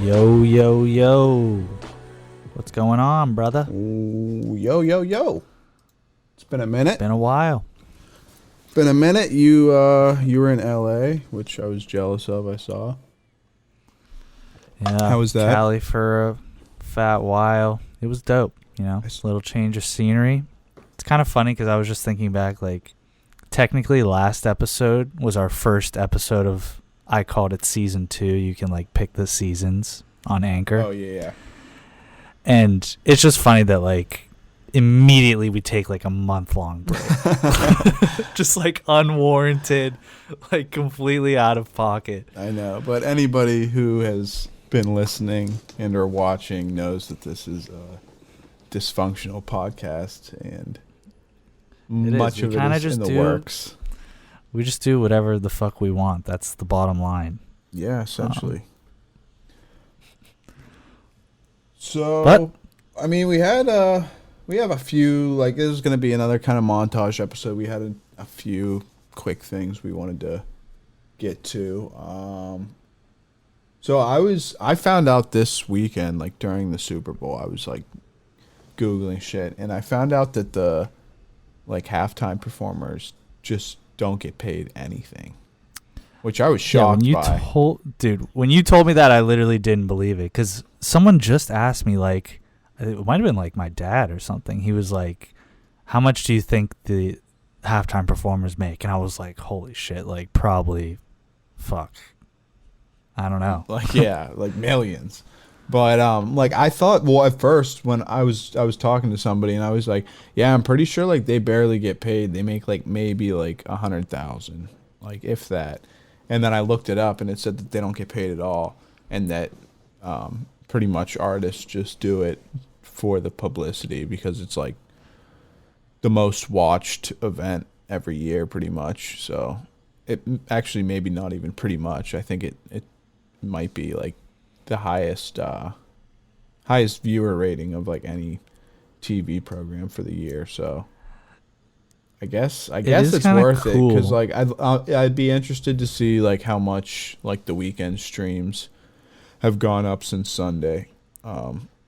Yo, yo, yo. What's going on, brother? Ooh, yo, yo, yo. It's been a minute. Been a while. Been a minute. You were in LA, which I was jealous of, I saw. Yeah. How was that? Cali for a fat while. It was dope, you know. A little change of scenery. It's kind of funny because I was just thinking back, like, technically last episode was our first episode of, I called it season 2. You can, like, pick the seasons on Anchor. Oh, yeah. And it's just funny that, like, immediately we take, like, a month-long break. Just, like, unwarranted, like, completely out of pocket. I know, but anybody who has been listening and or watching knows that this is a dysfunctional podcast, and much of it is in the works. We just do whatever the fuck we want. That's the bottom line. Yeah, essentially. But I mean, we have a few, like, this is going to be another kind of montage episode. We had a few quick things we wanted to get to. So I found out this weekend, like during the Super Bowl, I was like Googling shit, and I found out that the like halftime performers just don't get paid anything, which I was shocked by. When you told me that, I literally didn't believe it, because someone just asked me, like, it might have been like my dad or something. He was like, how much do you think the halftime performers make? And I was like, holy shit, like, probably, fuck, I don't know. Like, yeah, like millions. But like, I thought, well, at first when I was talking to somebody, and I was like, yeah, I'm pretty sure like they barely get paid. They make like maybe like 100,000, like if that. And then I looked it up, and it said that they don't get paid at all, and that pretty much artists just do it for the publicity, because it's like the most watched event every year, pretty much. So it actually maybe not even pretty much. I think it might be like the highest viewer rating of like any TV program for the year. So I guess it's worth it, because like I'd be interested to see like how much like the weekend streams have gone up since Sunday.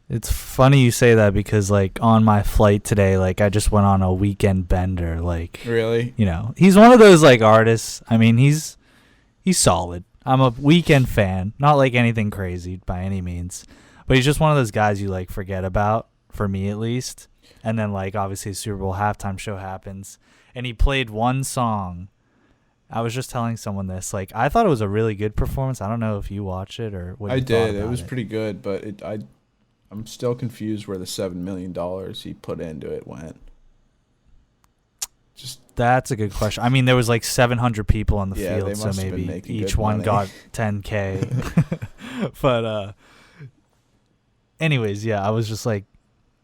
It's funny you say that, because like on my flight today, like I just went on a weekend bender. Like, really, you know, he's one of those like artists. I mean, he's solid. I'm a Weeknd fan, not like anything crazy by any means, but he's just one of those guys you like forget about, for me at least. And then like obviously the Super Bowl halftime show happens, and he played one song. I was just telling someone this, like, I thought it was a really good performance. I don't know if you watched it or what. I did. It was pretty good, but I'm still confused where the $7 million he put into it went. That's a good question. I mean, there was like 700 people on the field, so maybe each one got $10K. But anyways, yeah, I was just like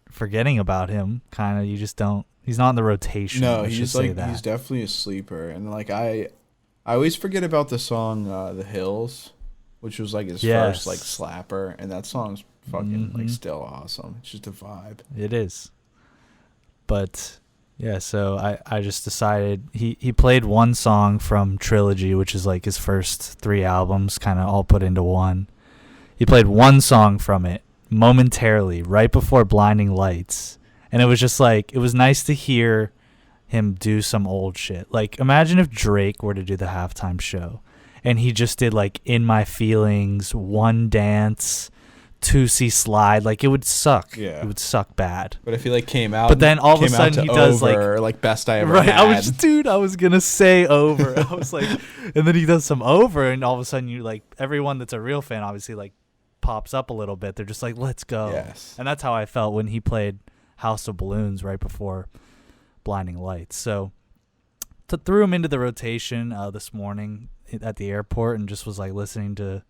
forgetting about him. Kind of, you just don't. He's not in the rotation. No, he's definitely a sleeper. And like I always forget about the song "The Hills," which was like his first like slapper, and that song's fucking like still awesome. It's just a vibe. It is. But yeah, so I just decided he played one song from Trilogy, which is like his first 3 albums, kind of all put into one. He played one song from it momentarily right before Blinding Lights, and it was just like, it was nice to hear him do some old shit. Like, imagine if Drake were to do the halftime show and he just did like In My Feelings, One Dance, 2C Slide. Like, it would suck. Yeah, it would suck bad. But if he like came out, but then all of a sudden he does like Best I Ever right, Had. I was gonna say Over. I was like, and then he does some Over, and all of a sudden you like, everyone that's a real fan obviously like pops up a little bit. They're just like, let's go. Yes. And that's how I felt when he played House of Balloons right before Blinding Lights. So threw them into the rotation this morning at the airport and just was like listening to.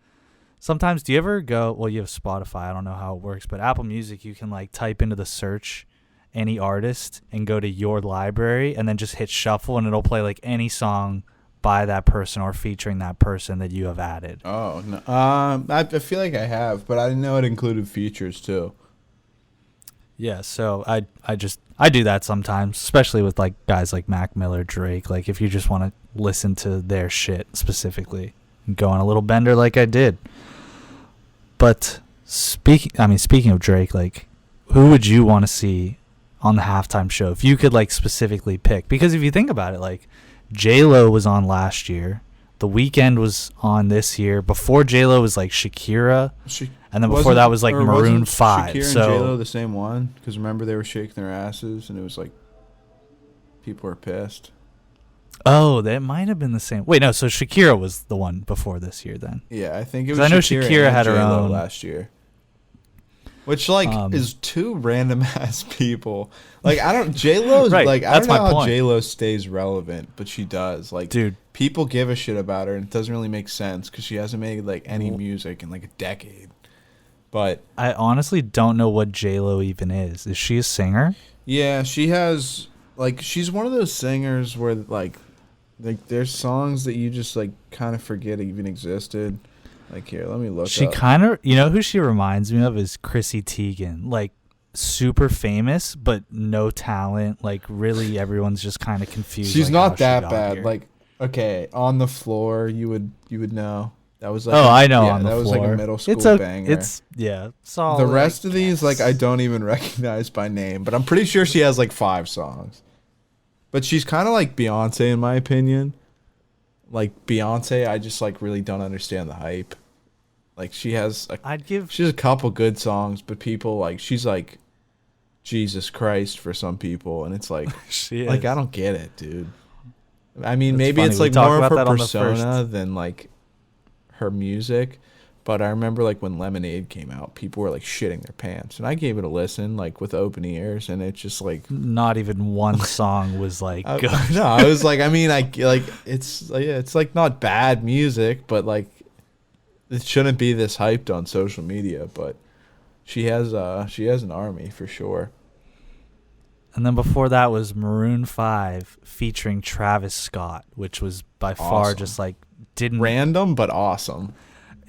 Sometimes, do you ever go? Well, you have Spotify. I don't know how it works, but Apple Music, you can like type into the search any artist and go to your library and then just hit shuffle and it'll play like any song by that person or featuring that person that you have added. Oh, no. I feel like I have, but I didn't know it included features too. Yeah, so I do that sometimes, especially with like guys like Mac Miller, Drake. Like if you just want to listen to their shit specifically, and go on a little bender like I did. But speaking of Drake, like who would you want to see on the halftime show if you could like specifically pick? Because if you think about it, like J-Lo was on last year, The Weeknd was on this year. Before J-Lo was like Shakira, and then before that was like Maroon 5. Shakira so and J-Lo the same one? Because remember they were shaking their asses and it was like people were pissed. Oh, that might have been the same. Wait, no. So Shakira was the one before this year, then. Yeah, I think it was. I know Shakira had her J-Lo own last year. Which like is two random ass people. Like I don't J-Lo's right, like I don't know how point. J-Lo stays relevant, but she does. Like dude, people give a shit about her and it doesn't really make sense cuz she hasn't made like any music in like a decade. But I honestly don't know what J-Lo even is. Is she a singer? Yeah, she has like she's one of those singers where like there's songs that you just like kind of forget even existed. Like here, let me look. She kind of, you know who she reminds me of is Chrissy Teigen. Like super famous, but no talent. Like really, everyone's just kind of confused. She's like, not that bad. Here. Like okay, On the Floor, you would know. That was like I know. Yeah, On the that Floor. was like a middle school banger. It's solid. The rest of these, like I don't even recognize by name, but I'm pretty sure she has like 5 songs. But she's kind of like Beyonce in my opinion. Like Beyonce, I just like really don't understand the hype. Like she has a couple good songs, but people like she's like Jesus Christ for some people, and it's like like I don't get it, dude. I mean, maybe it's like more of her persona than like her music. But I remember like when Lemonade came out, people were like shitting their pants, and I gave it a listen like with open ears, and it's just like not even one song was like good. No, I was like, I mean, I like it's like not bad music, but like it shouldn't be this hyped on social media. But she has an army for sure. And then before that was Maroon 5 featuring Travis Scott, which was by far just like random but awesome.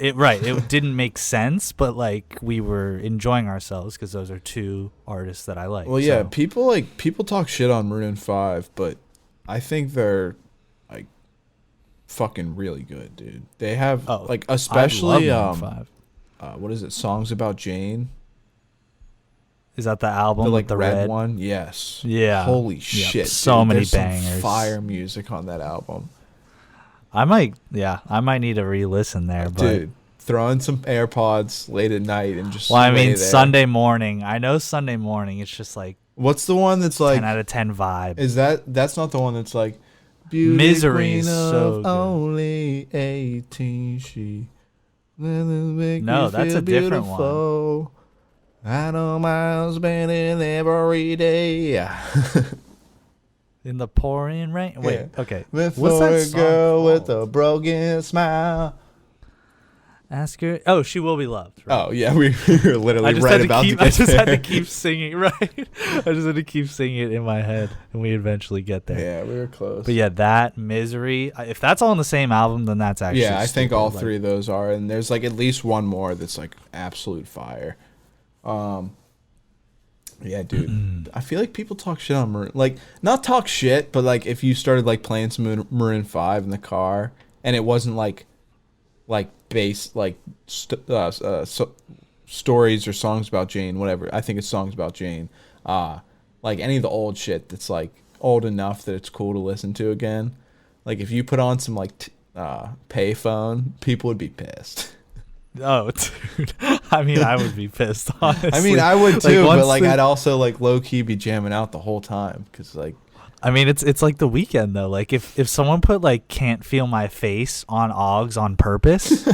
It didn't make sense, but like we were enjoying ourselves because those are two artists that I like. Well, yeah, people talk shit on Maroon 5, but I think they're like fucking really good, dude. They have like especially I love Maroon 5. What is it? Songs About Jane. Is that the album? The the red one? Yes. Yeah. Holy shit! So dude. many There's bangers. Some fire music on that album. I might need to re-listen there, but dude, throw in some AirPods late at night and just. Well, I mean, there. Sunday morning. I know Sunday morning. It's just like. What's the one that's like 10 out of 10 vibe? Is that's not the one that's like. Misery is so good. Only 18, she. No, that's a different one. I know miles spending every day. In the pouring rain. Wait, yeah. Okay. What's that that song girl called? with a broken smile? Ask her. Oh, She Will Be Loved. Right? Oh yeah, we were literally right about to get I just there. had to keep singing. Right. I just had to keep singing it in my head, and we eventually get there. Yeah, we were close. But yeah, that Misery. If that's all on the same album, then that's actually. Yeah, I think all like, 3 of those are, and there's like at least one more that's like absolute fire. Yeah, dude. I feel like people talk shit on Maroon. Like, not talk shit, but like if you started like playing some Maroon 5 in the car, and it wasn't like bass, like stories or songs about Jane, whatever. I think it's songs about Jane. Like any of the old shit that's like old enough that it's cool to listen to again. Like if you put on some like Payphone, people would be pissed. Oh, dude. I mean, I would be pissed, honestly. I mean, I would too, like, but like I'd also like low key be jamming out the whole time because like. I mean, it's like The Weeknd though. Like if someone put like "Can't Feel My Face" on Oggs on purpose,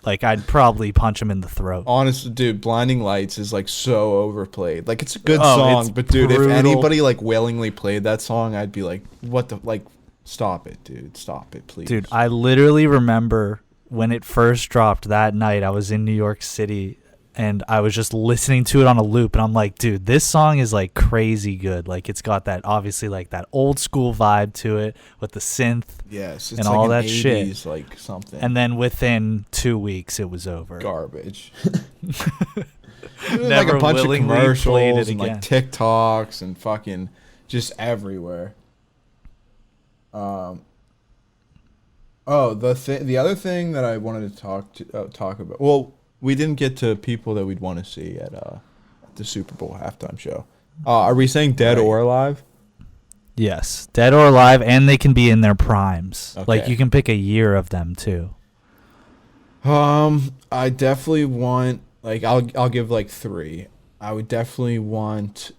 like I'd probably punch him in the throat. Honestly, dude, Blinding Lights is like so overplayed. Like it's a good song, but dude, if anybody like willingly played that song, I'd be like, what the like. Stop it, dude. Stop it, please. Dude, I literally remember when it first dropped that night. I was in New York City and I was just listening to it on a loop, and I'm like, dude, this song is like crazy good. Like, it's got that, obviously, like that old school vibe to it with the synth, yes, it's and like all an that 80s, shit. like something. And then within 2 weeks, it was over. Garbage. Never like a bunch of willingly played commercials it and like again. TikToks and fucking just everywhere. The other thing that I wanted to talk about. Well, we didn't get to people that we'd want to see at the Super Bowl halftime show. Are we saying dead or alive? Yes, dead or alive, and they can be in their primes. Okay. Like, you can pick a year of them too. I definitely want, like, I'll give like 3. I would definitely want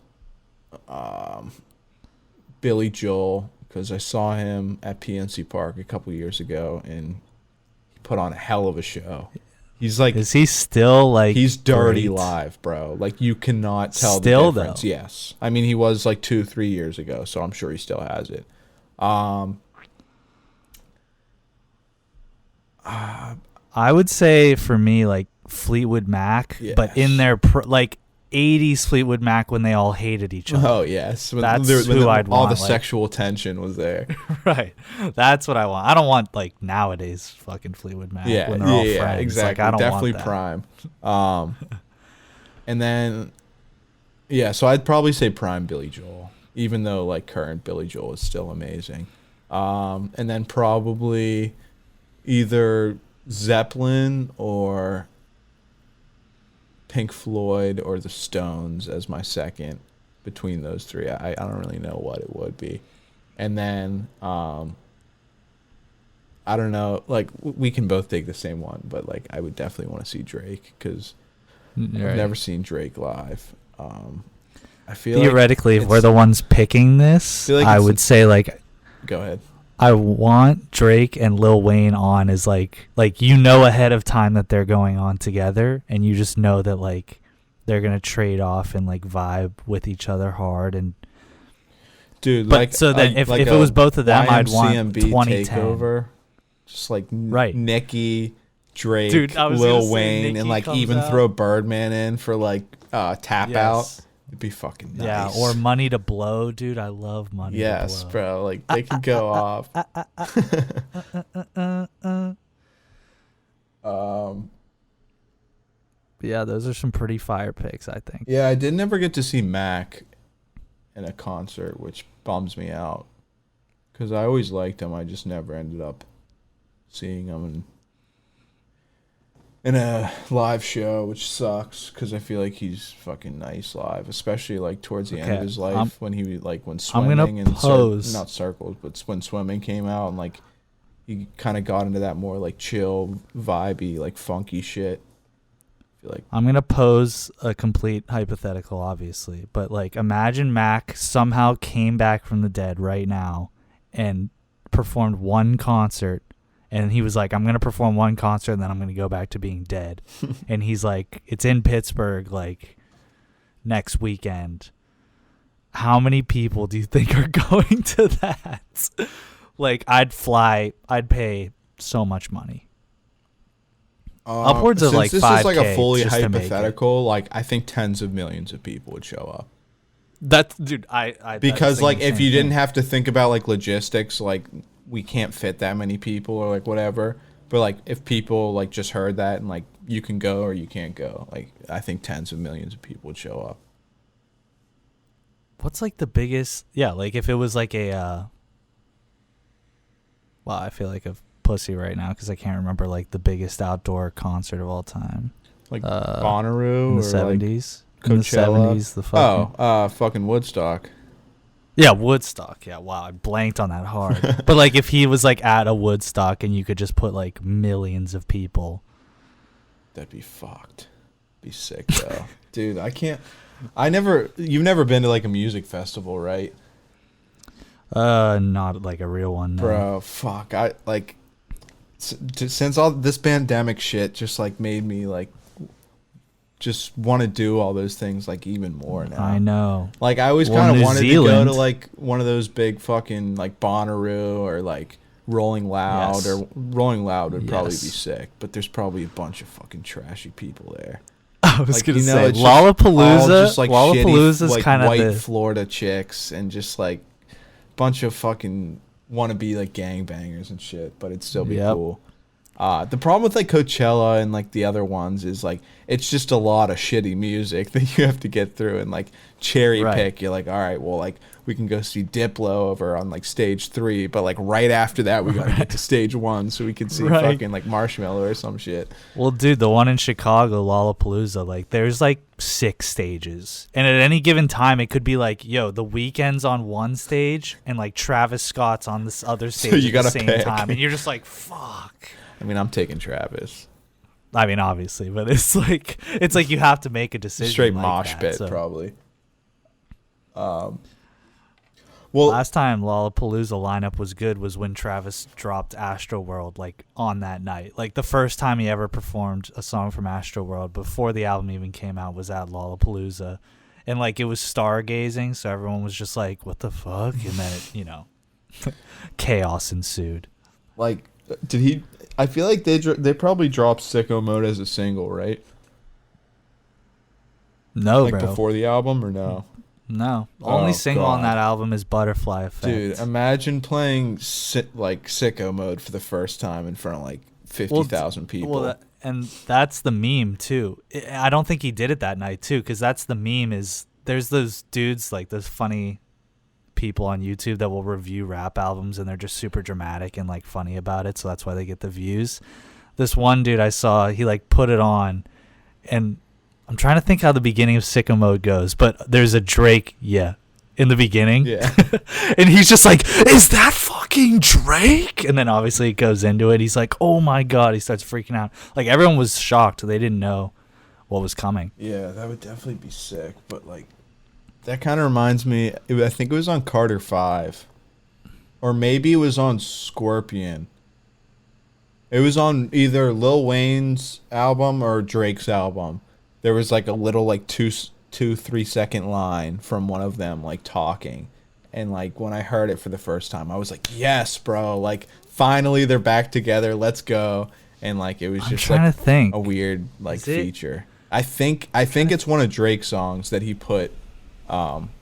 Billy Joel, because I saw him at PNC Park a couple years ago and he put on a hell of a show. He's like, Is he still like? he's dirty great? live, bro. Like, you cannot tell Still, the difference. though? Yes. I mean, he was like 2-3 years ago, so I'm sure he still has it. I would say for me, like Fleetwood Mac, but in Yes. their like 80s Fleetwood Mac when they all hated each other. Oh, yes. That's who I'd all want, the like- sexual tension was there. Right. That's what I want. I don't want like nowadays fucking Fleetwood Mac Yeah, when they're all yeah, friends. exactly. Like, I don't Definitely want that. Prime. And then, yeah, so I'd probably say Prime Billy Joel, even though like current Billy Joel is still amazing. And then probably either Zeppelin or Pink Floyd or the Stones as my second. Between those 3, I don't really know what it would be. And then I don't know, like we can both take the same one, but like I would definitely want to see Drake because I've never seen Drake live. I feel Theoretically, like if we're the ones picking this, feel like I it's would say like go ahead. I want Drake and Lil Wayne on as like you know ahead of time that they're going on together, and you just know that like they're gonna trade off and like vibe with each other hard. And Dude, but like so then if like it a was both of them, I'd want YMCMB 2010. takeover, just like Right. Nicki, Drake, Dude, I was gonna Lil say Wayne, Nicki and like comes even out. throw Birdman in for like tap Yes. out. It'd be fucking nice. Yeah, or Money to Blow, dude. I love Money yes, to Blow. bro. Like they could go off. But yeah, those are some pretty fire picks, I think. Yeah, I did never get to see Mac in a concert, which bums me out. Because I always liked him. I just never ended up seeing him in a live show, which sucks. Because I feel like he's fucking nice live. Especially like towards the end of Okay, his life when he like when I'm gonna swimming and pose- not circles, but when swimming came out and like he kind of got into that more like chill, vibey, like funky shit. I feel like I'm going to pose a complete hypothetical, obviously. But, like, imagine Mac somehow came back from the dead right now and performed one concert. And he was like, I'm going to perform one concert and then I'm going to go back to being dead. And he's like, it's in Pittsburgh, like, next weekend. How many people do you think are going to that? Like, I'd pay so much money. Upwards of since like this 5K is like a fully just to make it. hypothetical, like I think tens of millions of people would show up. That's, dude, I Because like thinking if the you same didn't thing. have to think about like logistics, like we can't fit that many people or like whatever. But like if people like just heard that and like you can go or you can't go, like I think tens of millions of people would show up. What's like the biggest? Yeah, like if it was like a. Well, I feel like a pussy right now because I can't remember like the biggest outdoor concert of all time. Like Uh, Bonnaroo in or the 70s. like In the Coachella. 70s, the fucking Fucking Woodstock. yeah, Woodstock. Yeah, wow, I blanked on that hard. But like if he was like at a Woodstock and you could just put like millions of people. That'd be fucked. Be sick though. Dude, you've never been to like a music festival, right? Not like a real one. No. Bro, fuck. I like since all this pandemic shit just like made me like just want to do all those things like even more now. I know. Like I always Well, kind of New wanted Zealand- to go to like one of those big fucking like Bonnaroo or like Rolling Loud Yes. or Rolling Loud would probably be Yes. sick, but there's probably a bunch of fucking trashy people there. I was Like, gonna you know, say it's just all Lollapalooza. just like Lollapalooza's shitty, like kind of white the Florida chicks and just like bunch of fucking want to be like gangbangers and shit, but it'd still be Yep. cool. The problem with like Coachella and like the other ones is like it's just a lot of shitty music that you have to get through and like cherry Right. pick. You're like, all right, well, like we can go see Diplo over on like stage 3, but like right after that we gotta get to stage 1 so we can see Right. fucking like Marshmello or some shit. Well, dude, the one in Chicago, Lollapalooza, like there's like 6 stages, and at any given time, it could be like, yo, The Weeknd's on one stage, and like Travis Scott's on this other stage you at the gotta same pick. time, and you're just like, fuck. I mean, I'm taking Travis. I mean, obviously, but it's like you have to make a decision. Straight like mosh that, pit, so. probably. Well, Last time Lollapalooza lineup was good was when Travis dropped Astroworld like on that night. Like the first time he ever performed a song from Astroworld before the album even came out was at Lollapalooza. And like it was stargazing, so everyone was just like, what the fuck? And then it, chaos ensued. like, did he? I feel like they probably dropped Sicko Mode as a single, right? No, Like bro. before the album, or no? No. Oh, Only single on God. that album is Butterfly Effect. Dude, imagine playing like Sicko Mode for the first time in front of like 50,000 people. Well, and that's the meme too. I don't think he did it that night too, because that's the meme. Is there's those dudes like those funny people on YouTube that will review rap albums, and they're just super dramatic and like funny about it, so that's why they get the views. This one dude I saw, he like put it on, and I'm trying to think how the beginning of Sicko Mode goes, but there's a Drake in the beginning. Yeah. And he's just like, is that fucking Drake? And then obviously it goes into it. He's like, oh my God. He starts freaking out. Like everyone was shocked. They didn't know what was coming. Yeah, that would definitely be sick. But like, that kind of reminds me. I think it was on Carter 5, or maybe it was on Scorpion. It was on either Lil Wayne's album or Drake's album. There was like a little like 2-3 second line from one of them like talking, and like when I heard it for the first time, I was like, yes, bro, like finally they're back together. Let's go. And like it was I'm just trying like to think. a weird like Is it- feature. I think it's one of Drake's songs that he put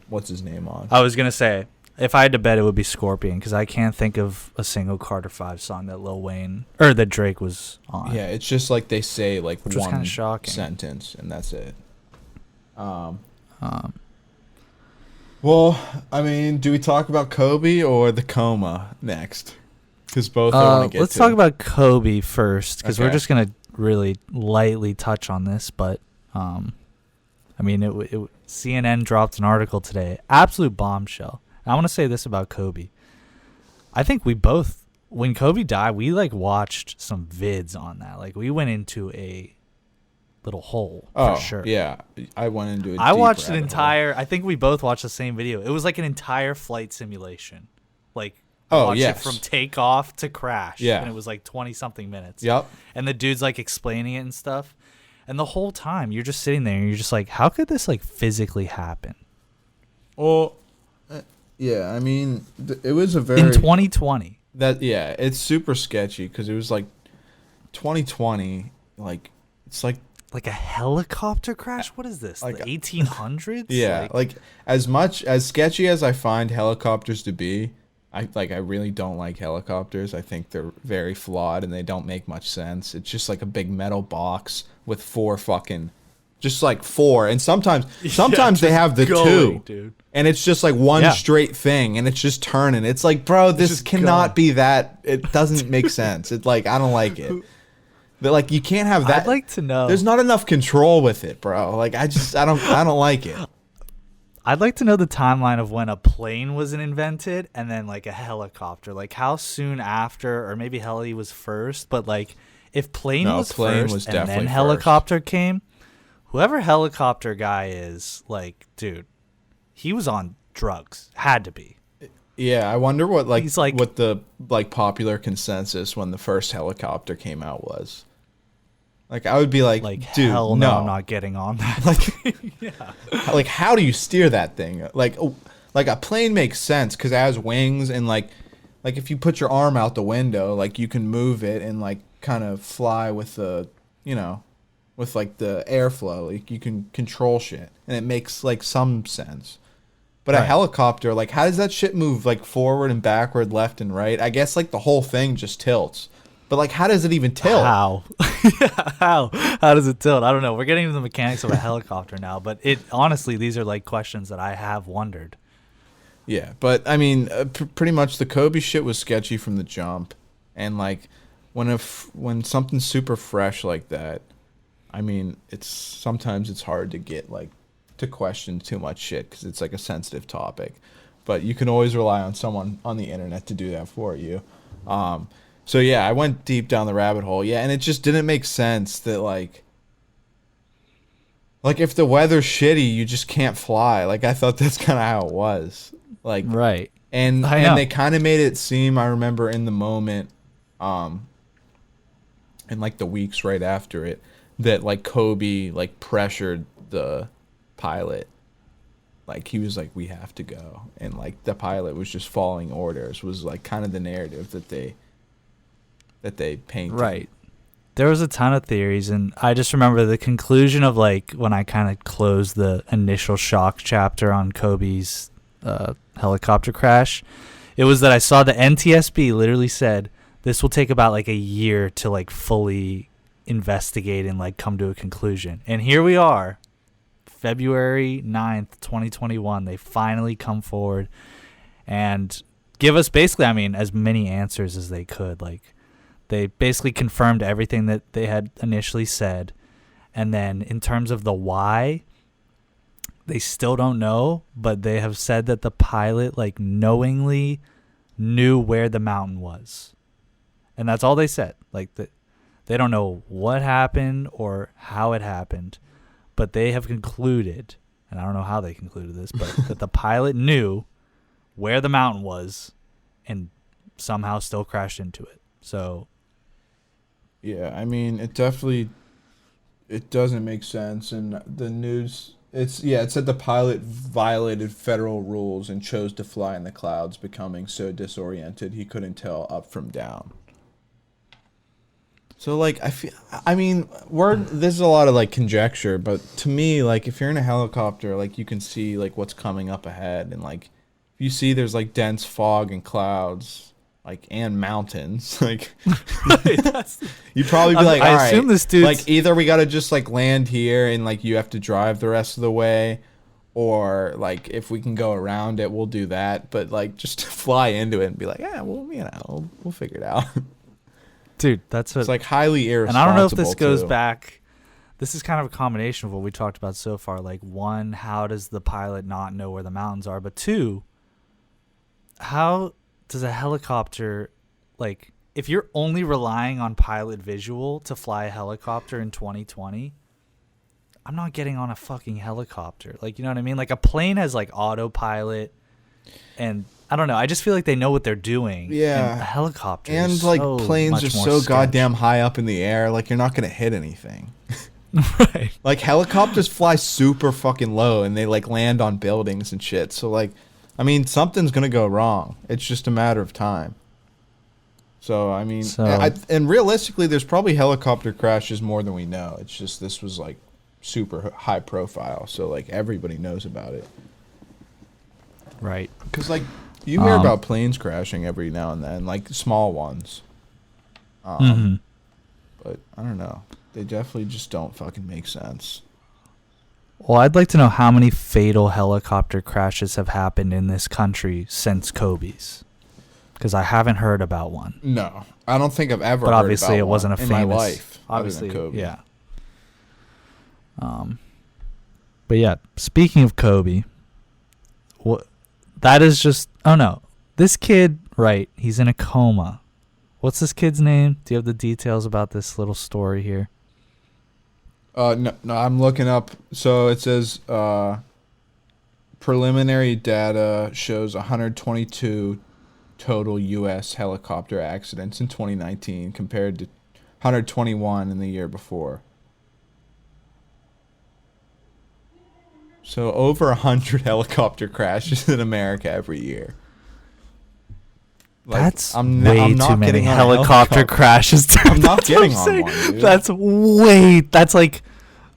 what's his name on. I was going to say, if I had to bet, it would be Scorpion, because I can't think of a single Carter 5 song that Lil Wayne or that Drake was on. Yeah, it's just like they say like Which was one kinda shocking. sentence and that's it. Well, I mean, do we talk about Kobe or the Coma next? Because both I want to get let's to. talk about Kobe first, because we're Okay. just going to really lightly touch on this. But, I mean, CNN dropped an article today, absolute bombshell. I want to say this about Kobe. I think we both, when Kobe died, we like watched some vids on that. Like we went into a little hole for sure. Yeah, I went into it. I watched an entire. I think we both watched the same video. It was like an entire flight simulation. Like I watched yes. it from takeoff to crash. Yeah. And it was like 20 something minutes. Yep. And the dude's like explaining it and stuff. And the whole time you're just sitting there and you're just like, how could this like physically happen Well, yeah, I mean, it was a very in 2020? it's super sketchy because it was like 2020. Like it's like Like a helicopter crash? What is this? Like the 1800s? yeah, like as much as sketchy as I find helicopters to be, I really don't like helicopters. I think they're very flawed and they don't make much sense. It's just like a big metal box with four, and sometimes they have the two, dude. and it's just like one Yeah. straight thing, and it's just turning. It's like, bro, this just cannot going. be that. It doesn't make sense. It's like I don't like it. But like you can't have that. I'd like to know. There's not enough control with it, bro. Like I don't like it. I'd like to know the timeline of when a plane was invented and then like a helicopter. Like how soon after, or maybe heli was first, but like if plane No, was plane first was and definitely then first. helicopter came, whoever helicopter guy is, like, dude, he was on drugs. Had to be. Yeah, I wonder what He's like- what the like popular consensus when the first helicopter came out was. Like I would be like, dude, hell no, I'm not getting on that. Like, yeah. like how do you steer that thing? Like a plane makes sense because it has wings and like if you put your arm out the window, like you can move it and like kind of fly with the, you know, with like the airflow. Like you can control shit and it makes like some sense. But a helicopter, like how does that shit move like forward and backward, left and right? I guess like the whole thing just tilts. But like how does it even tilt? How? How? How does it tilt? I don't know. We're getting into the mechanics of a helicopter now, but it honestly, these are like questions that I have wondered. Yeah, but I mean, pretty much the Kobe shit was sketchy from the jump, and like when something's super fresh like that, I mean, sometimes it's hard to get like to question too much shit because it's like a sensitive topic, but you can always rely on someone on the internet to do that for you. So yeah, I went deep down the rabbit hole. Yeah, and it just didn't make sense that like if the weather's shitty, you just can't fly. Like I thought that's kind of how it was. Like right. And they kind of made it seem, I remember in the moment, and like the weeks right after it, that like Kobe like pressured the pilot. Like he was like, we have to go, and like the pilot was just following orders. Was like kind of the narrative that they painted. Right. There was a ton of theories, and I just remember the conclusion of like when I kind of closed the initial shock chapter on Kobe's helicopter crash. It was that I saw the NTSB literally said this will take about like a year to like fully investigate and like come to a conclusion. And here we are, February 9th, 2021. They finally come forward and give us basically, I mean, as many answers as they could. Like they basically confirmed everything that they had initially said. And then in terms of the why, they still don't know, but they have said that the pilot like knowingly knew where the mountain was. And that's all they said. Like they don't know what happened or how it happened, but they have concluded, and I don't know how they concluded this, but that the pilot knew where the mountain was and somehow still crashed into it. So yeah, I mean, it doesn't make sense. And the news, it said the pilot violated federal rules and chose to fly in the clouds, becoming so disoriented he couldn't tell up from down. So like there's a lot of like conjecture, but to me, like if you're in a helicopter, like you can see like what's coming up ahead, and like if you see there's like dense fog and clouds, like and mountains, like you probably be like, all right, assume this dude's like either we gotta just like land here and like you have to drive the rest of the way, or like if we can go around it, we'll do that. But like just to fly into it and be like, yeah, well, you know, we'll figure it out. Dude, that's it's like highly irresponsible. And I don't know if this goes back. This is kind of a combination of what we talked about so far. Like, one, how does the pilot not know where the mountains are? But two, how does a helicopter, like, if you're only relying on pilot visual to fly a helicopter in 2020, I'm not getting on a fucking helicopter. Like, you know what I mean? Like, a plane has, like, autopilot, and I don't know. I just feel like they know what they're doing. Yeah. And a helicopter and is like so planes are so sketch. goddamn high up in the air, like you're not gonna hit anything. Right. Like helicopters fly super fucking low and they like land on buildings and shit. So like, I mean, something's gonna go wrong. It's just a matter of time. So I mean, and realistically, there's probably helicopter crashes more than we know. It's just this was like super high profile, so like everybody knows about it. Right. Because like you hear about planes crashing every now and then, like small ones. But I don't know. They definitely just don't fucking make sense. Well, I'd like to know how many fatal helicopter crashes have happened in this country since Kobe's. Because I haven't heard about one. No, I don't think I've ever. But heard obviously, about it wasn't a in famous. My life, obviously, Kobe. Yeah. But yeah, speaking of Kobe, that is just. Oh no, this kid, right? He's in a coma. What's this kid's name? Do you have the details about this little story here? No, I'm looking up. So it says preliminary data shows 122 total U.S. helicopter accidents in 2019 compared to 121 in the year before. So over 100 helicopter crashes in America every year. Like, That's I'm way not too many getting on a helicopter crashes. Dude. I'm not That's what getting I'm on saying. one, dude.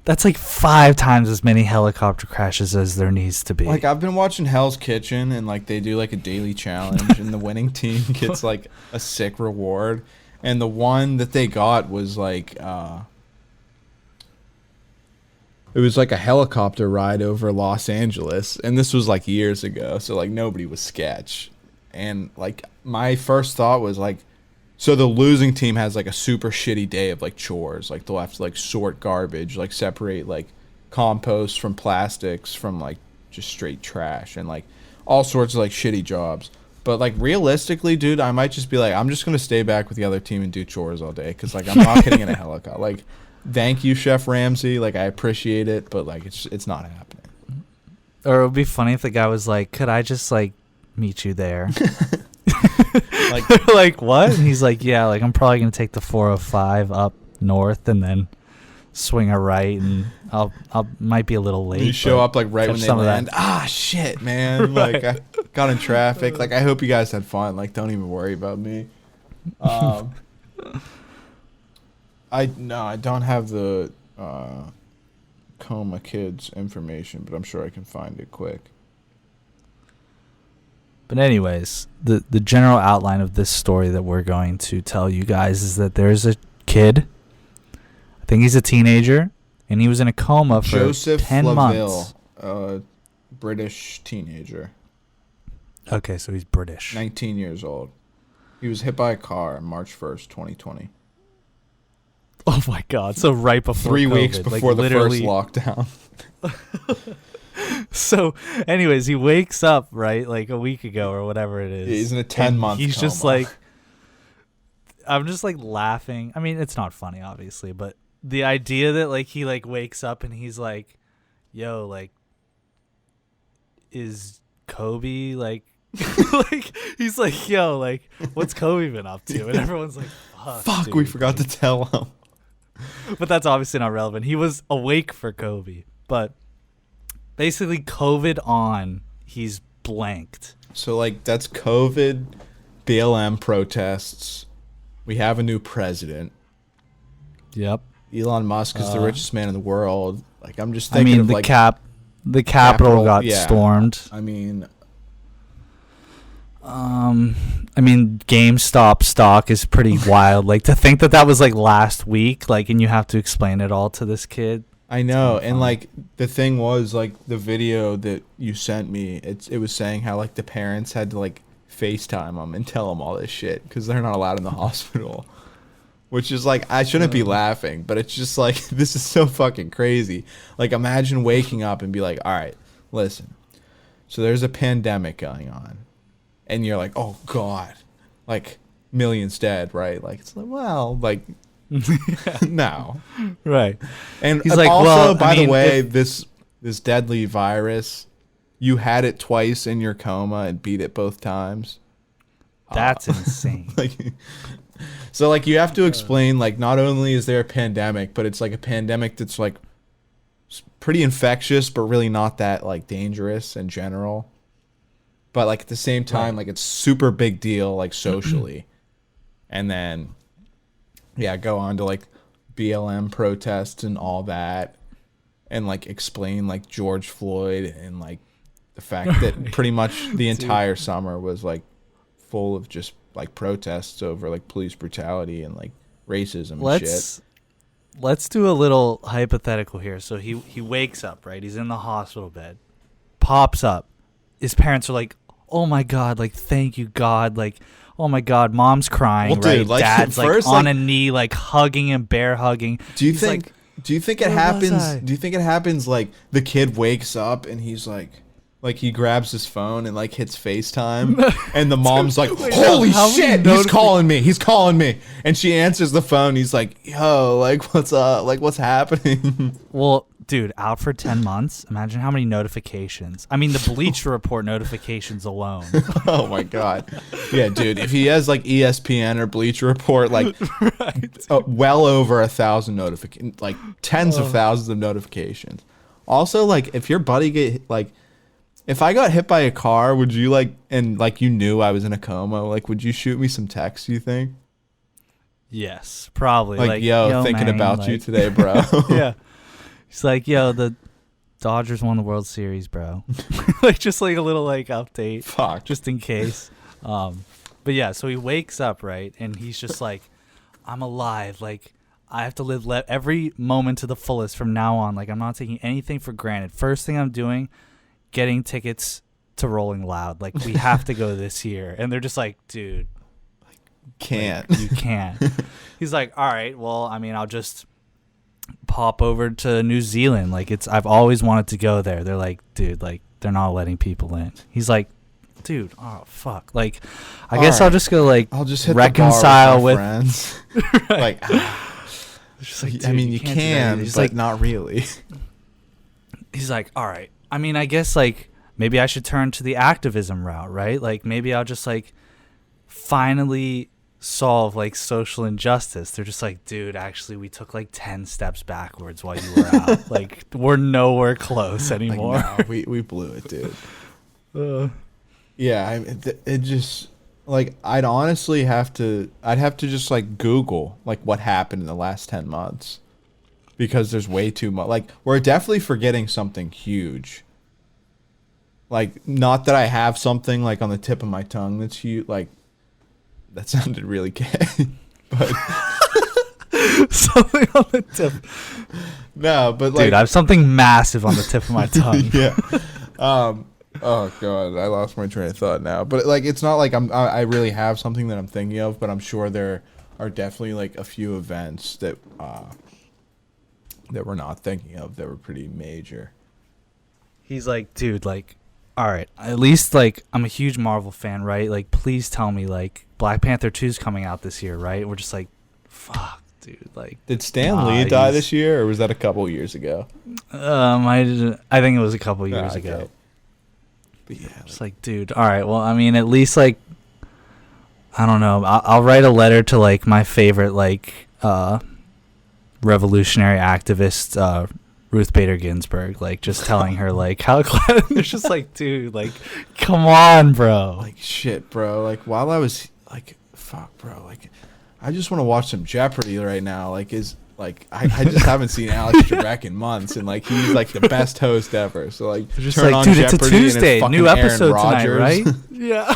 That's like 5 times as many helicopter crashes as there needs to be. Like, I've been watching Hell's Kitchen, and like they do like a daily challenge, and the winning team gets like a sick reward. And the one that they got was like it was like a helicopter ride over Los Angeles, and this was like years ago, so like nobody was sketch. And like my first thought was like, so the losing team has like a super shitty day of like chores, like they'll have to like sort garbage, like separate like compost from plastics from like just straight trash, and like all sorts of like shitty jobs. But like realistically, dude, I might just be like, I'm just gonna stay back with the other team and do chores all day, because like I'm not getting in a helicopter. Like, thank you, Chef Ramsay. Like, I appreciate it, but like it's not happening. Or it would be funny if the guy was like, "Could I just like meet you there?" Like what? And he's like, "Yeah, like I'm probably gonna take the 405 up north and then swing a right, and I'll might be a little late." You show up like right when they land. Ah, shit, man! Right. Like I got in traffic. Like, I hope you guys had fun. Like, don't even worry about me. I don't have the Coma kids information, but I'm sure I can find it quick. But anyways, the general outline of this story that we're going to tell you guys is that there's a kid, I think he's a teenager, and he was in a coma for Joseph 10 Laville, months. British teenager, Okay, so he's British. 19 years old. He was hit by a car on March 1st, 2020. Oh my God! So right before 3 COVID, weeks before like, the first lockdown. So, anyways, he wakes up right like a week ago or whatever it is. He's in a 10-month He's coma. just like, I'm just like laughing. I mean, it's not funny, obviously, but the idea that like he like wakes up and he's like, "Yo, like, is Kobe like?" Like he's like, "Yo, like, what's Kobe been up to?" And everyone's like, Fuck, dude, we forgot to tell him. But that's obviously not relevant. He was awake for Kobe, but basically COVID on, he's blanked. So, like, that's COVID, BLM protests. We have a new president. Yep. Elon Musk is the richest man in the world. Like, I'm just thinking of, the like... the Capitol got yeah. stormed. I mean, GameStop stock is pretty wild. Like, to think that was like last week, like, and you have to explain it all to this kid. I know, and like the thing was, like, the video that you sent me, it was saying how like the parents had to like FaceTime them and tell them all this shit because they're not allowed in the hospital. Which is like, I shouldn't be laughing, but it's just like, this is so fucking crazy. Like, imagine waking up and be like, all right, listen, so there's a pandemic going on, and you're like, oh God, like millions dead, right? Like, it's like, well, like, no, Right. and He's like, also, well, by I mean, the way, this deadly virus, you had it twice in your coma and beat it both times. That's insane. Like, so like you have to explain, like, not only is there a pandemic, but it's like a pandemic that's like pretty infectious, but really not that like dangerous in general. But like at the same time, like, it's super big deal, like, socially. And then, yeah, go on to like BLM protests and all that, and like explain like George Floyd and like the fact that pretty much the entire summer was like full of just like protests over like police brutality and like racism and shit. Let's do a little hypothetical here. So he wakes up, right? He's in the hospital bed, pops up. His parents are like, "Oh my God, like, thank you, God, like, oh my God," mom's crying, Well, right? dude, like, Dad's first, like on like, a knee, like hugging him, bear hugging. Do you He's think? like, Do you think it "Where was happens? I?" Do you think it happens like the kid wakes up and he's like he grabs his phone and like hits FaceTime, and the mom's like, wait, "Holy how many shit, he's calling me! He's calling me!" And she answers the phone. He's like, "Yo, like, what's up? Like, what's happening?" Well, dude, out for 10 months. Imagine how many notifications. I mean, the Bleacher Report notifications alone. Oh my god. Yeah, dude. If he has like ESPN or Bleacher Report, like Right. well over 1,000 notifications, like tens of thousands of notifications. Also, like if your buddy get like, if I got hit by a car, would you like, and like you knew I was in a coma, like would you shoot me some text? You think? Yes, probably. Like, yo, thinking man, about you like- today, bro. Yeah. He's like, yo, the Dodgers won the World Series, bro. Like, just like a little like update, Fuck. just in case. But yeah, so he wakes up, right, and he's just like, I'm alive. Like, I have to live every moment to the fullest from now on. Like, I'm not taking anything for granted. First thing I'm doing, getting tickets to Rolling Loud. Like, we have to go this year. And they're just like, dude, Can't. like, you can't. He's like, all right, well, I mean, I'll just pop over to New Zealand. Like, I've always wanted to go there. They're like, dude, like, they're not letting people in. He's like, dude, oh fuck. Like, I guess right. I'll just go like I'll just hit reconcile the bar with with my friends. Right. Like, It's just like, I dude, mean, you can't do that. can, He's but like, not really. he's like, all right. I mean, I guess like maybe I should turn to the activism route, right? Like maybe I'll just like finally solve like social injustice. They're just like, dude, actually we took like 10 steps backwards while you were out. Like we're nowhere close anymore. Like, no, we blew it, dude. Yeah, it just like I'd have to just like Google like what happened in the last 10 months because there's way too much. Like we're definitely forgetting something huge. Like not that I have something like on the tip of my tongue that's huge. Like that sounded really gay, but Something on the tip. no, but like Dude, I have something massive on the tip of my tongue. yeah. Oh god, I lost my train of thought now. But like, it's not like I really have something that I'm thinking of, but I'm sure there are definitely like a few events that we're not thinking of that were pretty major. He's like, dude, like, all right, at least like I'm a huge Marvel fan, right? Like, please tell me like Black Panther 2's coming out this year, right? We're just like, fuck, dude. Like, Did Stan Lee die this year, or was that a couple years ago? I think it was a couple years okay. ago. But yeah, Just like, dude, all right, well, I mean, at least like, I don't know, I'll write a letter to like my favorite like revolutionary activist, Ruth Bader Ginsburg, like just telling her like how glad. It's just like, dude, like, come on, bro. like shit, bro. Like while I was like, fuck, bro. Like I just want to watch some Jeopardy right now. Like I just haven't seen Alex Trebek in months, and like he's like the best host ever. So like, Just turn like, on dude, it's a Jeopardy and Tuesday, fucking new Aaron episode tonight, Rodgers. right? Yeah.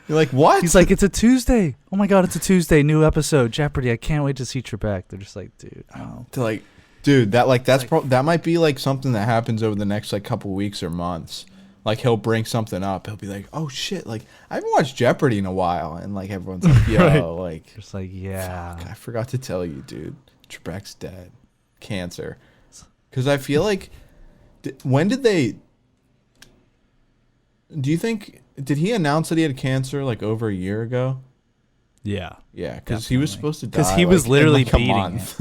You're like, what? He's like, it's a Tuesday. Oh my god, it's a Tuesday, new episode, Jeopardy. I can't wait to see Trebek. They're just like, dude, oh. to like, dude, that like that's Like- that might be like something that happens over the next like couple weeks or months. Like he'll bring something up. He'll be like, oh shit, like I haven't watched Jeopardy in a while, and like everyone's like, yo, Right. like, Just like, yeah. fuck, I forgot to tell you, dude, Trebek's dead, cancer. Because I feel like, when did they? Do you think did he announce that he had cancer like over a year ago? Yeah. Yeah, because he was Definitely. supposed to die. 'Cause he was like, in, literally like, a beating month.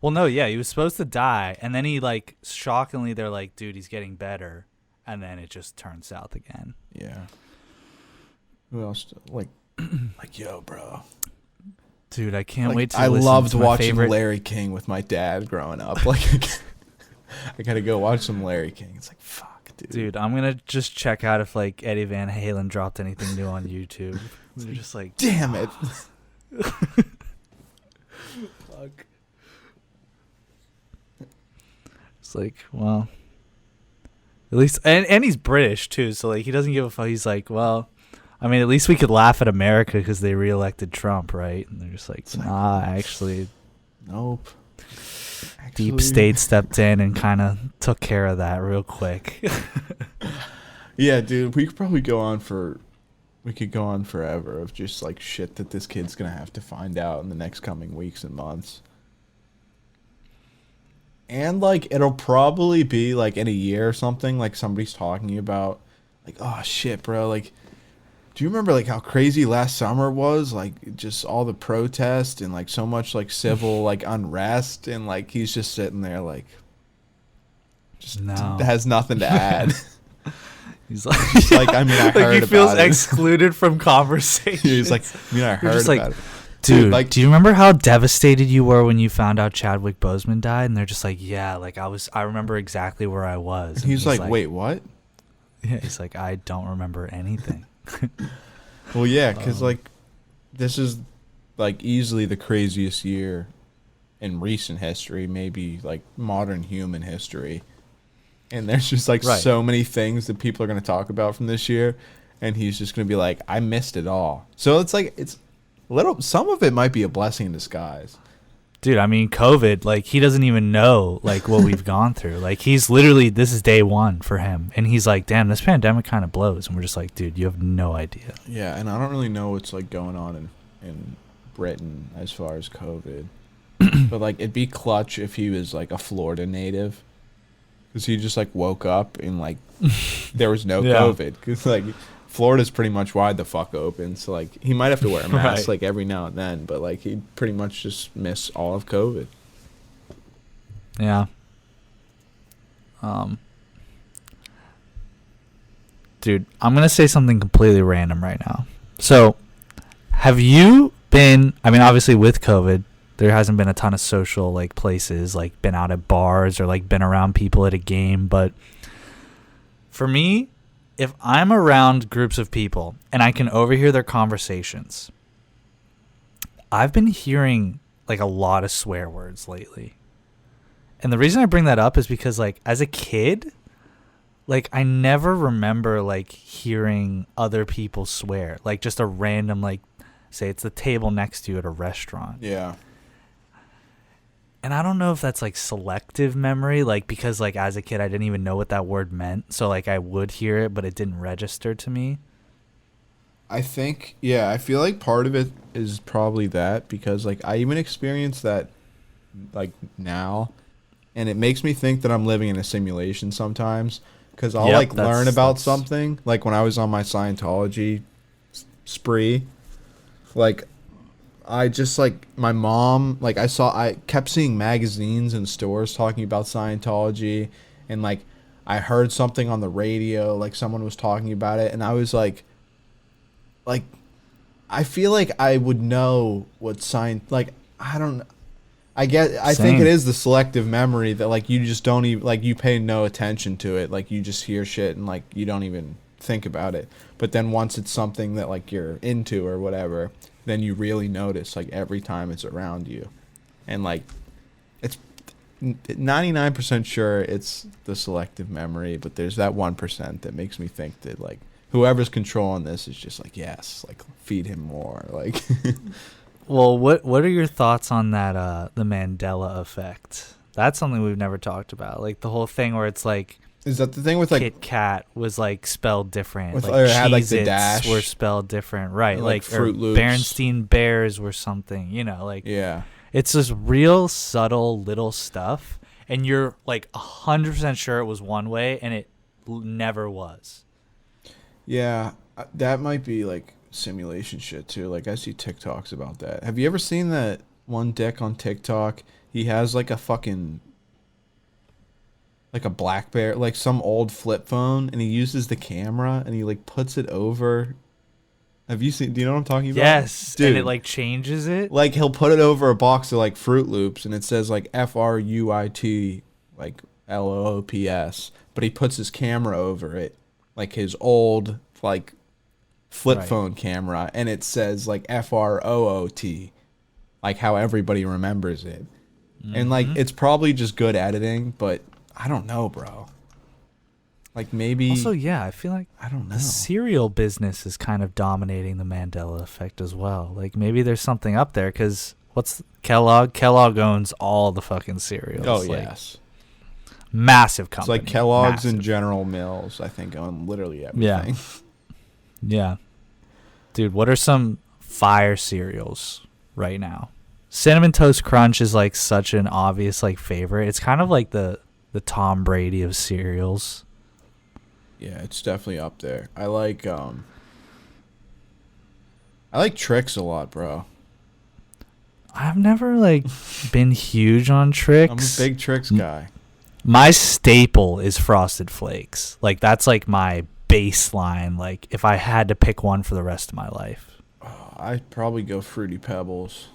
Well, no, yeah, he was supposed to die, and then he like shockingly, they're like, dude, he's getting better, and then it just turned south again. Yeah. Who else? Like, like yo, bro. Dude, I can't Like, wait to. I listen loved to my watching favorite. Larry King with my dad growing up. Like, I gotta go watch some Larry King. It's like, fuck, dude. Dude, I'm gonna just check out if like Eddie Van Halen dropped anything new on YouTube. They're just like, Damn it. fuck. It's like, well, at least, and he's British too, so like he doesn't give a fuck. He's like, well, I mean, at least we could laugh at America because they reelected Trump, right? And they're just like, nah, actually, Nope. deep Actually- state stepped in and kind of took care of that real quick. Yeah, dude, we could probably go on for. We could go on forever of just like shit that this kid's gonna have to find out in the next coming weeks and months. And like it'll probably be like in a year or something, like somebody's talking about like, oh shit, bro, like do you remember like how crazy last summer was? Like just all the protest and like so much like civil like unrest, and like he's just sitting there like, Just No. has nothing to add. He's like, I mean, I heard like he feels about it. excluded from conversation. He's like, I mean, I heard about it. Dude, like, do you remember how devastated you were when you found out Chadwick Boseman died? And they're just like, yeah, like I remember exactly where I was. And he's like, wait, what? Yeah, he's like, I don't remember anything. Well, yeah, because like this is like easily the craziest year in recent history, maybe like modern human history. And there's just like so many things that people are going to talk about from this year, and he's just going to be like, I missed it all. So it's like some of it might be a blessing in disguise. Dude, I mean, COVID, like, he doesn't even know, like, what we've gone through. Like, he's literally, this is day one for him. And he's like, damn, this pandemic kind of blows. And we're just like, dude, you have no idea. Yeah, and I don't really know what's, like, going on in Britain as far as COVID. But, like, it'd be clutch if he was, like, a Florida native. Because he just, like, woke up and, like, there was no COVID. Because, like, Florida's pretty much wide the fuck open, so like he might have to wear a mask like every now and then, but like he'd pretty much just miss all of COVID. Yeah. Dude, I'm gonna say something completely random right now. So, have you been? I mean, obviously with COVID, there hasn't been a ton of social like places, like been out at bars or like been around people at a game, but for me, if I'm around groups of people and I can overhear their conversations, I've been hearing like a lot of swear words lately. And the reason I bring that up is because like as a kid, like I never remember like hearing other people swear. Like just a random, like say it's the table next to you at a restaurant. Yeah. And I don't know if that's like selective memory, like because like as a kid I didn't even know what that word meant, so like I would hear it but it didn't register to me. I think I feel like part of it is probably that, because like I even experience that like now, and it makes me think that I'm living in a simulation sometimes, because I'll like learn about something, like when I was on my Scientology spree, like I just like my mom, like I kept seeing magazines in stores talking about Scientology, and like I heard something on the radio, like someone was talking about it, and I was like I feel like I would know what like I don't I think it is the selective memory that like you just don't even like you pay no attention to it, like you just hear shit and like you don't even think about it, but then once it's something that like you're into or whatever, then you really notice like every time it's around you. And like it's 99% sure it's the selective memory, but there's that 1% that makes me think that like whoever's controlling this is just like, yes, like feed him more, like. Well, what are your thoughts on that the Mandela effect? That's something we've never talked about, like the whole thing where it's like, is that the thing with like Kit Kat was like spelled different, with, like or had like the dash were spelled different, right? like Fruit Loops. Berenstain Bears were something, you know, like yeah. It's just real subtle little stuff, and you're like 100% sure it was one way, and it never was. Yeah, that might be like simulation shit too. Like I see TikToks about that. Have you ever seen that one dick on TikTok? He has like a fucking like a BlackBerry, like some old flip phone, and he uses the camera and he like puts it over. Have you seen? Do you know what I'm talking about? Yes, dude. And it like changes it. Like he'll put it over a box of like Fruit Loops, and it says like FRUIT, like LOOPS, but he puts his camera over it, like his old like flip phone camera, and it says like FROOT, like how everybody remembers it. And like it's probably just good editing, but I don't know, bro. Like maybe Also, yeah, I feel like I don't know. the cereal business is kind of dominating the Mandela effect as well. Like maybe there's something up there, because what's Kellogg? Kellogg owns all the fucking cereals. Oh like, yes, massive company. It's like Kellogg's massive. and General Mills, I think, own literally everything. Yeah. Dude, what are some fire cereals right now? Cinnamon Toast Crunch is like such an obvious like favorite. It's kind of like the Tom Brady of cereals. Yeah, it's definitely up there. I like Trix a lot, bro. I've never like been huge on Trix. I'm a big Trix guy. My staple is Frosted Flakes. Like, that's like my baseline. Like, if I had to pick one for the rest of my life. I'd probably go Fruity Pebbles.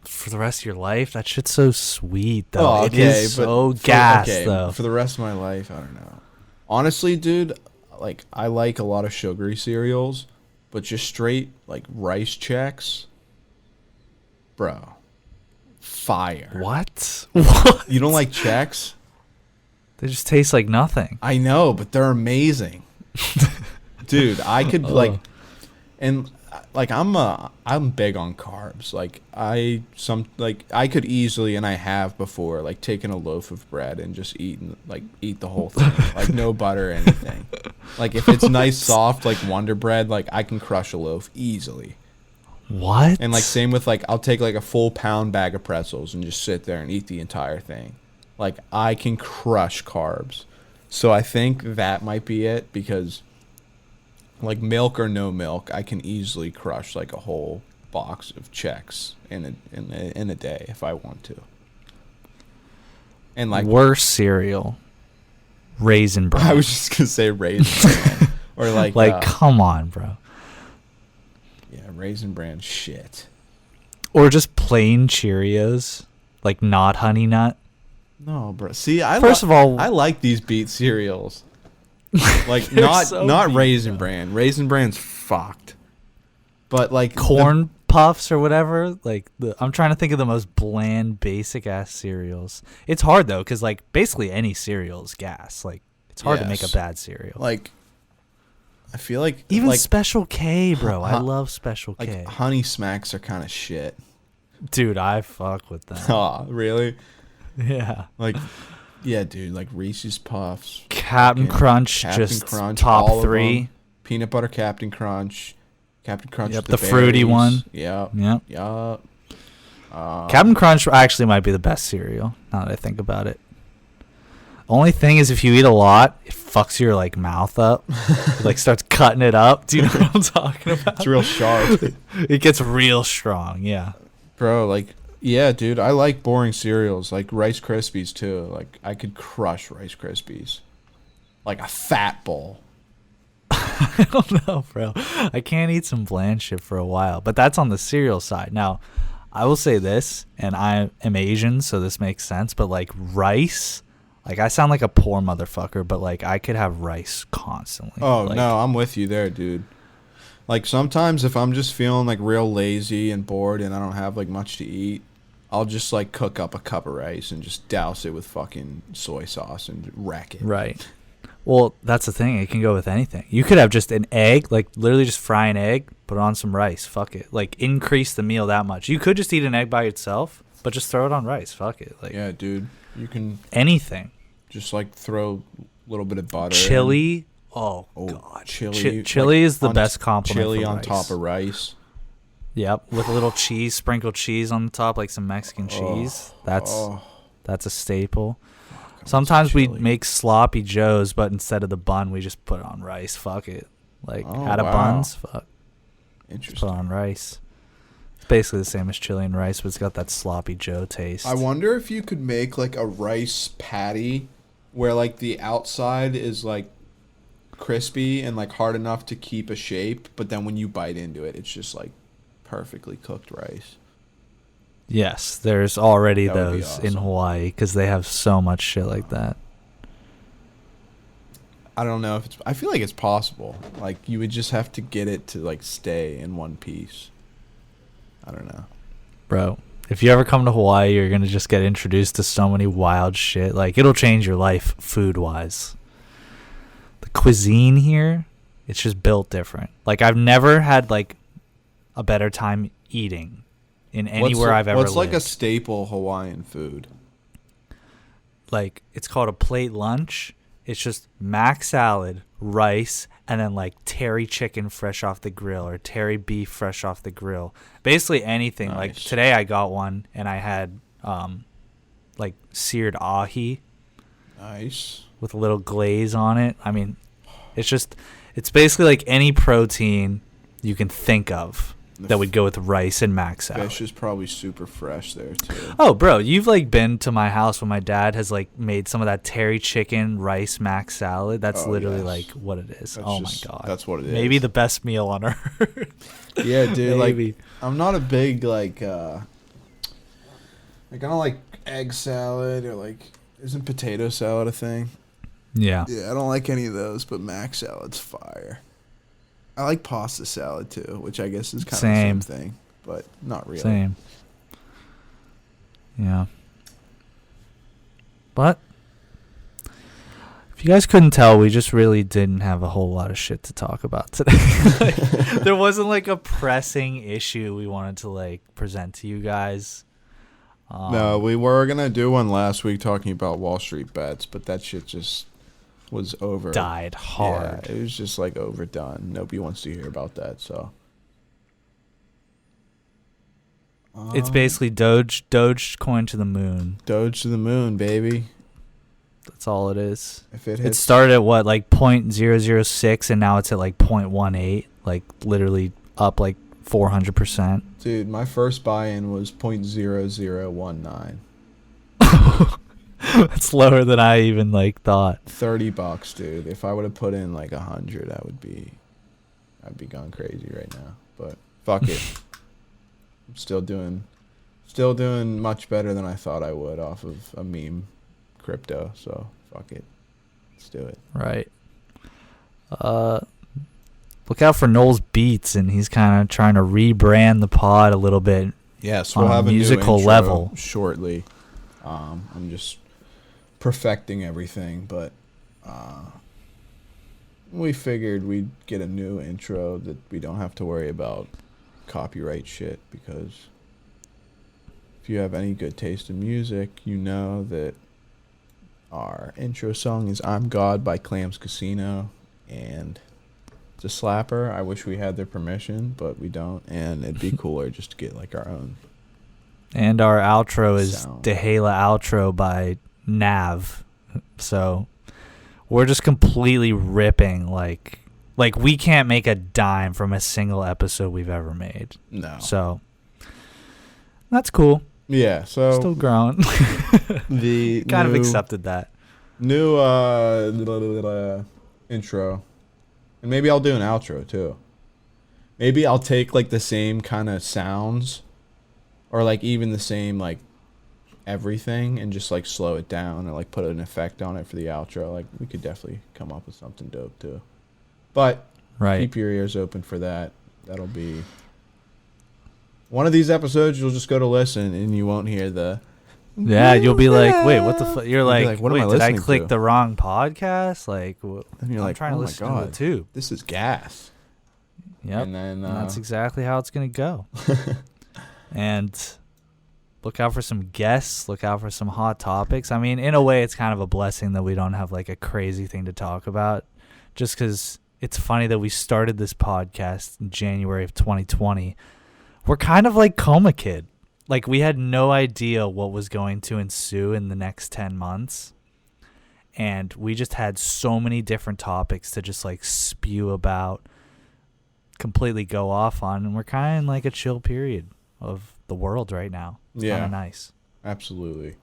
For the rest of your life? That shit's so sweet, though. Oh, it is so though. For the rest of my life, I don't know. Honestly, dude, like, I like a lot of sugary cereals, but just straight, like, rice checks, bro, fire. What? What? You don't like checks? They just taste like nothing. I know, but they're amazing. Dude, I could, like, and, like, I'm big on carbs. Like, I could easily, and I have before, like, taken a loaf of bread and just eat the whole thing. Like, no butter or anything. Like, if it's nice, soft, like, Wonder Bread, like, I can crush a loaf easily. What? And, like, same with, like, I'll take, like, a full pound bag of pretzels and just sit there and eat the entire thing. Like, I can crush carbs. So I think that might be it, because, like, milk or no milk, I can easily crush, like, a whole box of Chex in a day if I want to. And, like, worst cereal, Raisin Bran. I was just gonna say Raisin Bran, or like come on, bro. Yeah, Raisin Bran shit. Or just plain Cheerios, like not Honey Nut. No, bro. See, I like these beet cereals. Like, not Raisin Bran. Raisin Bran's fucked. But, like, Corn Puffs or whatever. Like, I'm trying to think of the most bland, basic ass cereals. It's hard though, because like basically any cereal is gas. Like, it's hard to make a bad cereal. Like, I feel like even like, Special K, bro. I love Special K. Like, Honey Smacks are kind of shit. Dude, I fuck with them. Oh, really? Yeah. Like, yeah, dude. Like Reese's Puffs, Captain Crunch, just top 3. Peanut butter Captain Crunch. Captain Crunch. Yep, the fruity one. Yep. Captain Crunch actually might be the best cereal, now that I think about it. Only thing is, if you eat a lot, it fucks your like mouth up. It, like, starts cutting it up. Do you know what I'm talking about? It's real sharp. It gets real strong, yeah. Bro, like, yeah, dude, I like boring cereals, like Rice Krispies too. Like, I could crush Rice Krispies, like a fat bowl. I don't know, bro. I can't eat some bland shit for a while, but that's on the cereal side. Now, I will say this, and I am Asian, so this makes sense, but like rice, like, I sound like a poor motherfucker, but like I could have rice constantly. Oh, like, no, I'm with you there, dude. Like, sometimes if I'm just feeling like real lazy and bored and I don't have like much to eat, I'll just like cook up a cup of rice and just douse it with fucking soy sauce and wreck it. Right. Well, that's the thing. It can go with anything. You could have just an egg, like literally just fry an egg, put on some rice. Fuck it. Like, increase the meal that much. You could just eat an egg by itself, but just throw it on rice. Fuck it. Like, yeah, dude. You can anything. Just like throw a little bit of butter. Chili. Oh God. Chili. Chili is the best compliment. Chili for on rice. top of rice. Yep, with a little cheese, sprinkled cheese on the top, like some Mexican cheese. That's a staple. Sometimes we make sloppy joes, but instead of the bun, we just put it on rice. Fuck it. Like, out of buns, fuck. Interesting. Just put it on rice. It's basically the same as chili and rice, but it's got that sloppy joe taste. I wonder if you could make like a rice patty where like the outside is like crispy and like hard enough to keep a shape, but then when you bite into it, it's just like perfectly cooked rice. Yes, there's already That would be those awesome. in Hawaii because they have so much shit like that. I don't know if it's. I feel like it's possible. Like, you would just have to get it to like stay in one piece. I don't know, Bro, if you ever come to Hawaii, you're gonna just get introduced to so many wild shit. Like, it'll change your life food wise. The cuisine here, it's just built different. Like, I've never had like a better time eating in anywhere I've ever lived. What's like a staple Hawaiian food? Like, it's called a plate lunch. It's just mac salad, rice, and then like terry chicken fresh off the grill or terry beef fresh off the grill. Basically anything. Nice. Like, today I got one and I had like seared ahi. Nice. With a little glaze on it. I mean, it's basically like any protein you can think of. that would go with rice and mac salad. Fish is probably super fresh there too. Oh, bro, you've like been to my house when my dad has like made some of that terry chicken rice mac salad. That's literally like what it is. My god, that's what it is. Maybe the best meal on earth. Yeah, dude. Like, I'm not a big like I don't like egg salad or like isn't potato salad a thing? Yeah. Yeah, I don't like any of those, but mac salad's fire. I like pasta salad too, which I guess is kind of the same thing, but not really. Same. Yeah. But if you guys couldn't tell, we just really didn't have a whole lot of shit to talk about today. Like, there wasn't like a pressing issue we wanted to like present to you guys. No, we were gonna do one last week talking about Wall Street bets, but that shit just was over. Died hard. Yeah, it was just like overdone. Nobody wants to hear about that. So it's basically Dogecoin to the moon. Doge to the moon, baby. That's all it is. If it hits, it started at what, like 0.006, and now it's at like 0.18, like literally up like 400%. Dude, my first buy-in was 0.0019. That's lower than I even like thought. $30, dude. If I would have put in like 100, I'd be gone crazy right now. But fuck it. I'm still doing much better than I thought I would off of a meme crypto. So fuck it. Let's do it. Right. Look out for Noel's Beats, and he's kind of trying to rebrand the pod a little bit. Yes, we'll have a musical new level shortly. I'm just perfecting everything, but we figured we'd get a new intro that we don't have to worry about copyright shit, because if you have any good taste in music, you know that our intro song is I'm God by Clams Casino, and it's a slapper. I wish we had their permission, but we don't, and it'd be cooler just to get like our own. And our outro is sound. Dehala Outro by Nav. So we're just completely ripping like we can't make a dime from a single episode we've ever made. No. So that's cool. Yeah, so still growing. The kind of accepted that. New intro. And maybe I'll do an outro too. Maybe I'll take like the same kind of sounds, or like even the same like everything, and just like slow it down and like put an effect on it for the outro. Like we could definitely come up with something dope too. But keep your ears open for that. That'll be one of these episodes. You'll just go to listen and you won't hear the. Yeah, you'll be like, wait, what the fuck? You're like, what wait, am I did I listening click to? the wrong podcast? Like, and you're I'm like, trying to listen to the tube. This is gas. Yep. And then that's exactly how it's going to go. And look out for some guests. Look out for some hot topics. I mean, in a way, it's kind of a blessing that we don't have like a crazy thing to talk about, just because it's funny that we started this podcast in January of 2020. We're kind of like Coma Kid. Like, we had no idea what was going to ensue in the next 10 months. And we just had so many different topics to just, like, spew about, completely go off on. And we're kind of in, like, a chill period of the world right now. It's kind of nice. Absolutely.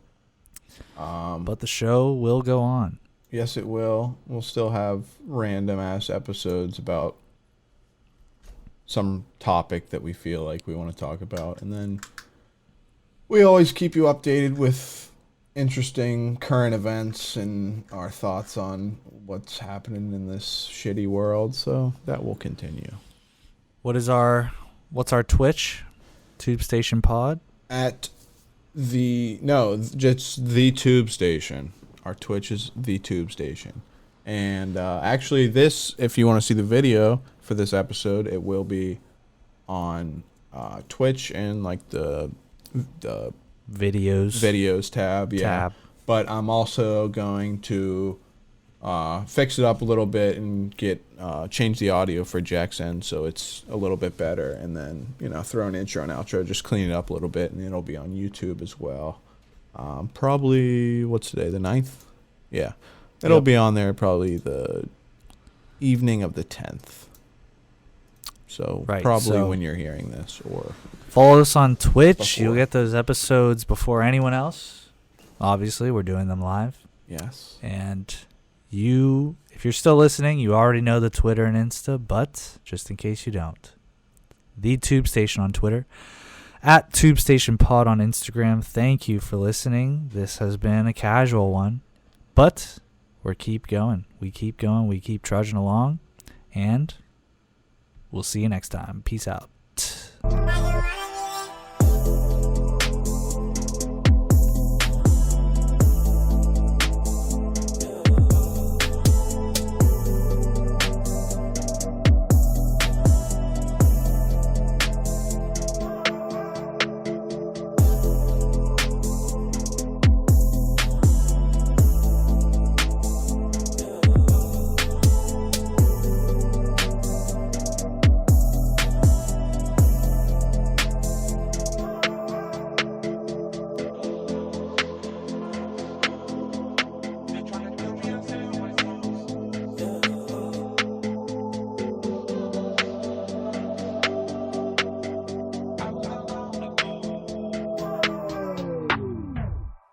But the show will go on. Yes, it will. We'll still have random-ass episodes about some topic that we feel like we want to talk about. And then we always keep you updated with interesting current events and our thoughts on what's happening in this shitty world. So that will continue. What's our Twitch? Tube Station Pod? Just the Tube Station. Our Twitch is the Tube Station. And actually this, if you want to see the video for this episode, it will be on Twitch and like the videos tab. But I'm also going to fix it up a little bit and change the audio for Jack's end so it's a little bit better, and then throw an intro and outro, just clean it up a little bit, and it'll be on YouTube as well. Probably, what's today, the 9th? Yeah, it'll be on there probably the evening of the 10th. So Right, probably so- when you're hearing this, or Follow us on Twitch. Before. You'll get those episodes before anyone else. Obviously, we're doing them live. yes, And if you're still listening, you already know the Twitter and Insta, but just in case you don't, the Tube Station on Twitter, at Tube Station Pod on Instagram. Thank you for listening. This has been a casual one, but we keep going. We keep going. We keep trudging along, and we'll see you next time. Peace out.